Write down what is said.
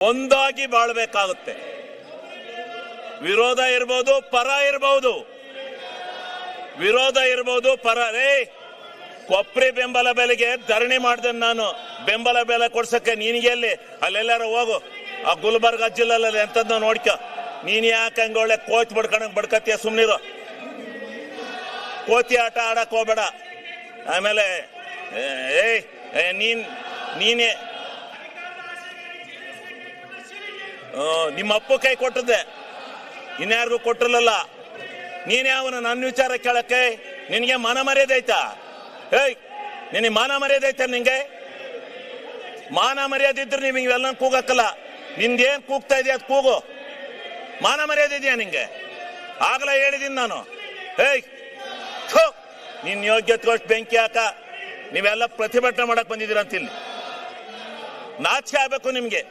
ಒಂದಾಗಿ ಬಾಳ್ಬೇಕಾಗುತ್ತೆ. ವಿರೋಧ ಇರಬಹುದು, ಪರ ಇರಬಹುದು, ವಿರೋಧ ಇರಬಹುದು, ಪರ. ಕೊಪ್ರಿ ಬೆಂಬಲ ಬೆಲೆಗೆ ಧರಣಿ ಮಾಡಿದೆ ನಾನು. ಬೆಂಬಲ ಬೆಲೆ ಕೊಡ್ಸಕ್ಕೆ ನಿನಗೆ ಎಲ್ಲಿ? ಅಲ್ಲೆಲ್ಲಾರು ಹೋಗು, ಆ ಗುಲ್ಬರ್ಗ ಜಿಲ್ಲೆಲ್ಲ ಎಂತದ್ದು ನೋಡ್ಕೊ. ನೀನ್ ಯಾಕೆ ಹಂಗ ಒಳ್ಳೆ ಕೋಚ್ ಬಡ್ಕೊಂಡಂಗ್ ಬಡ್ಕತ್ತೀಯ? ಸುಮ್ನಿರು, ಕೋತಿ ಆಟ ಆಡಕ್ ಹೋಗ್ಬೇಡ. ಆಮೇಲೆ ನೀನೇ ನಿಮ್ಮ ಅಪ್ಪು ಕೈ ಕೊಟ್ಟದ್ದೆ, ಇನ್ಯಾರಿಗೂ ಕೊಟ್ಟಿರಲಿಲ್ಲ. ನೀನೇ ಅವನು ನನ್ನ ವಿಚಾರ ಕೇಳಕ್ಕೆ ನಿನಗೆ ಮಾನ ಮರ್ಯಾದೆ ಐತಾ? ನಿನಗೆ ಮಾನ ಮರ್ಯಾದೆ ಐತ? ನಿಂಗೆ ಮಾನ ಮರ್ಯಾದೆ ಇದ್ರೆ ನೀವು ಇವೆಲ್ಲ ಕೂಗಕ್ಕಲ್ಲ. ನಿಂದೇನ್ ಕೂಗ್ತಾ ಇದೆಯಾ ಅದು ಕೂಗು. ಮಾನ ಮರ್ಯಾದೆ ಇದೆಯಾ ನಿಂಗೆ? ಆಗಲೇ ಹೇಳಿದೀನಿ ನಾನು. ನಿನ್ ಯೋಗ್ಯತೆ ಅಷ್ಟು ಬೆಂಕಿ ಹಾಕ. ನೀವೆಲ್ಲ ಪ್ರತಿಭಟನೆ ಮಾಡಕ್ ಬಂದಿದ್ದೀರಂತಿಲ್ಲಿ. ನಾಚಿಕೆ ಆಗ್ಬೇಕು ನಿಮ್ಗೆ.